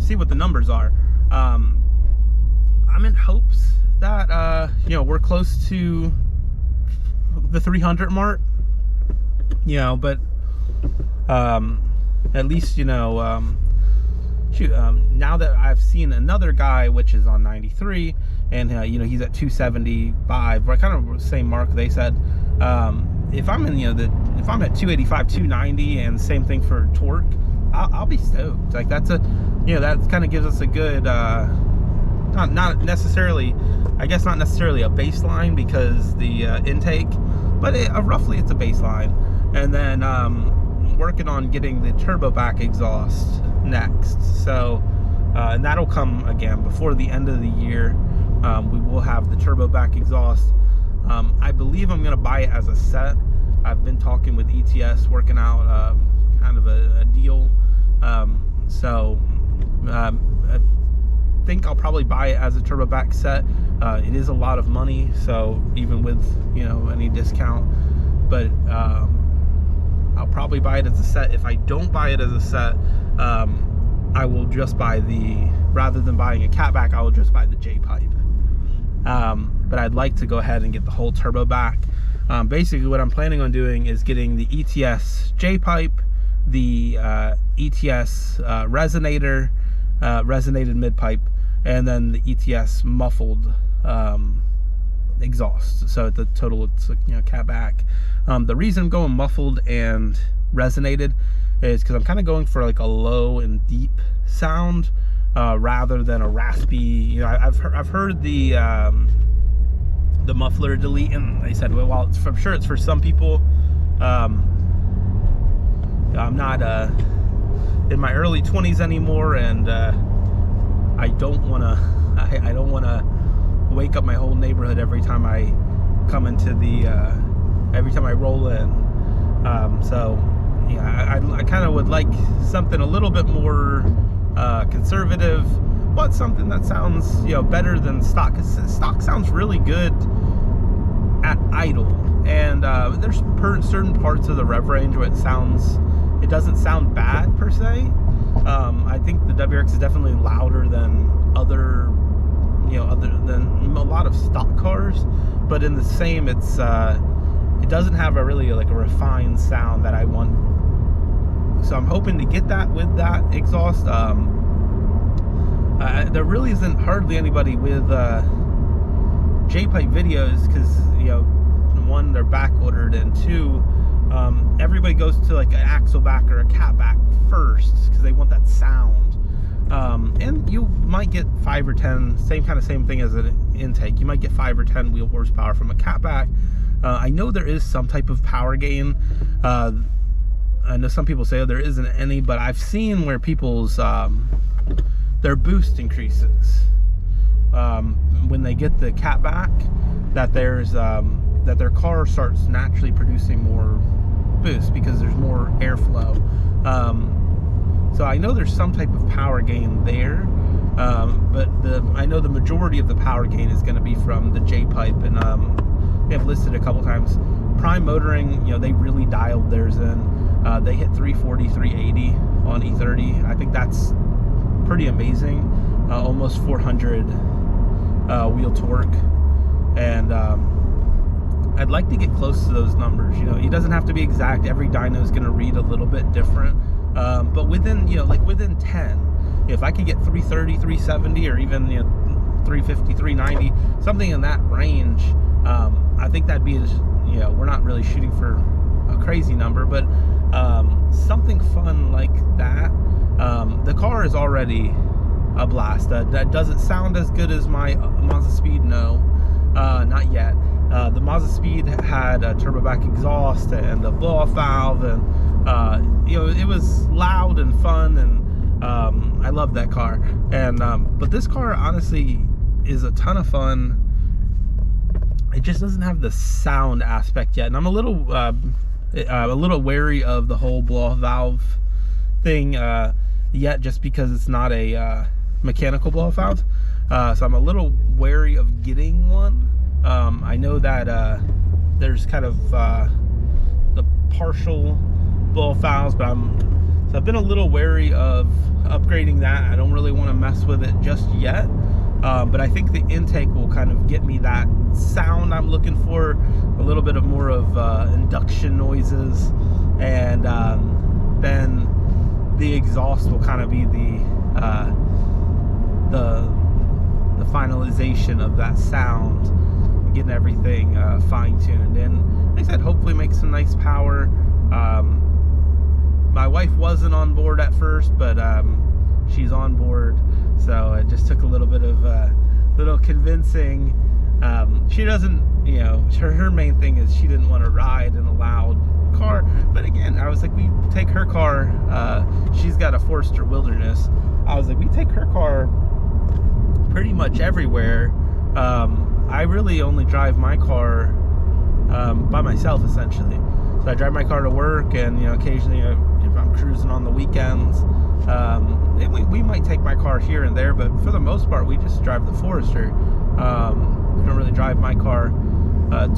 see what the numbers are. I'm in hopes that you know, we're close to the 300 mark, you know, but at least, you know, shoot, now that I've seen another guy which is on 93 and you know, he's at 275, right, kind of the same mark they said. If I'm in, you know, if I'm at 285, 290, and same thing for torque, I'll be stoked. Like, that's a, you know, that kind of gives us a good not necessarily, I guess not necessarily a baseline because the intake, but roughly it's a baseline. And then working on getting the turbo back exhaust next. So and that'll come again before the end of the year. We will have the turbo back exhaust. I believe I'm going to buy it as a set. I've been talking with ETS, working out kind of a deal. So I think I'll probably buy it as a turbo back set. It is a lot of money, so even with, you know, any discount, but I'll probably buy it as a set. If I don't buy it as a set, I will just buy rather than buying a catback, I will just buy the J-pipe. But I'd like to go ahead and get the whole turbo back. Basically what I'm planning on doing is getting the ETS J-pipe, the ETS resonated mid-pipe, and then the ETS muffled exhaust. So the total, it's, you know, catback. The reason I'm going muffled and resonated is because I'm kind of going for like a low and deep sound rather than a raspy. You know, I've heard the muffler delete, and they said, well, while it's, I'm sure it's for some people, I'm not in my early 20s anymore, and I don't want to wake up my whole neighborhood every time I come into the every time I roll in. So yeah, I kind of would like something a little bit more conservative, but something that sounds, you know, better than stock, because stock sounds really good at idle, and there's certain parts of the rev range where it doesn't sound bad per se. I think the WRX is definitely louder than other than a lot of stock cars, but in the same, it doesn't have a really like a refined sound that I want. So I'm hoping to get that with that exhaust. There really isn't hardly anybody with J-pipe videos because, you know, one, they're back ordered, and two, everybody goes to like an axle back or a cat back first because they want that sound. And you might get 5 or 10, same thing as an intake. You might get 5 or 10 wheel horsepower from a catback. I know there is some type of power gain. I know some people say, oh, there isn't any, but I've seen where people's their boost increases when they get the catback. That there's that their car starts naturally producing more boost because there's more airflow. So I know there's some type of power gain there, but I know the majority of the power gain is going to be from the J-pipe, and they have listed a couple times. Prime Motoring, you know, they really dialed theirs in. They hit 340, 380 on E30. I think that's pretty amazing. Almost 400 wheel torque, and I'd like to get close to those numbers. You know, it doesn't have to be exact. Every dyno is going to read a little bit different. But within, you know, like within 10, if I could get 330, 370, or even, you know, 350, 390, something in that range, I think that'd be, you know, we're not really shooting for a crazy number, but something fun like that. The car is already a blast. That doesn't sound as good as my Mazda Speed, no, not yet. The Mazda Speed had a turbo back exhaust and a blow-off valve, and you know, it was loud and fun, and I love that car. And but this car honestly is a ton of fun. It just doesn't have the sound aspect yet, and I'm a little wary of the whole blow-off valve thing yet, just because it's not a mechanical blow-off valve. So I'm a little wary of getting one. I know that there's kind of the partial blow-off valves, but So I've been a little wary of upgrading that. I don't really want to mess with it just yet. But I think the intake will kind of get me that sound I'm looking for, a little bit of more of induction noises, and then the exhaust will kind of be the finalization of that sound, getting everything fine-tuned, and like I said, hopefully make some nice power. My wife wasn't on board at first, but she's on board, so it just took a little bit of little convincing. She doesn't, you know, her main thing is she didn't want to ride in a loud car. But again, I was like, we take her car, she's got a Forester Wilderness. I was like, we take her car pretty much everywhere. I really only drive my car by myself, essentially. So I drive my car to work, and, you know, occasionally if I'm cruising on the weekends, we might take my car here and there, but for the most part, we just drive the Forester. We don't really drive my car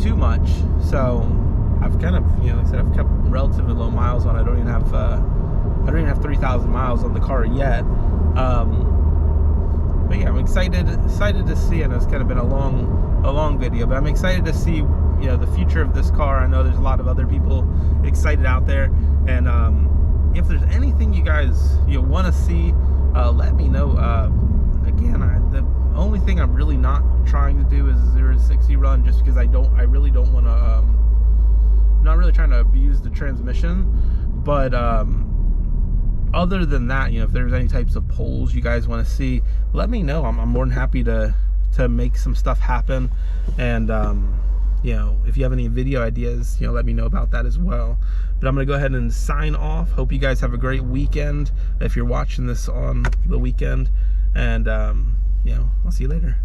too much, so I've kind of, you know, like I said, I've kept relatively low miles on it. I don't even have 3,000 miles on the car yet. But yeah, I'm excited to see. I know it's kind of been a long video, but I'm excited to see, you know, the future of this car. I know there's a lot of other people excited out there, and if there's anything you guys want to see, let me know. Again, the only thing I'm really not trying to do is a 0 to 60 run, just because I really don't want to. Not really trying to abuse the transmission, but other than that, you know, if there's any types of polls you guys want to see, let me know. I'm more than happy to make some stuff happen. And you know, if you have any video ideas, you know, let me know about that as well. But I'm gonna go ahead and sign off. Hope you guys have a great weekend if you're watching this on the weekend, and you know, I'll see you later.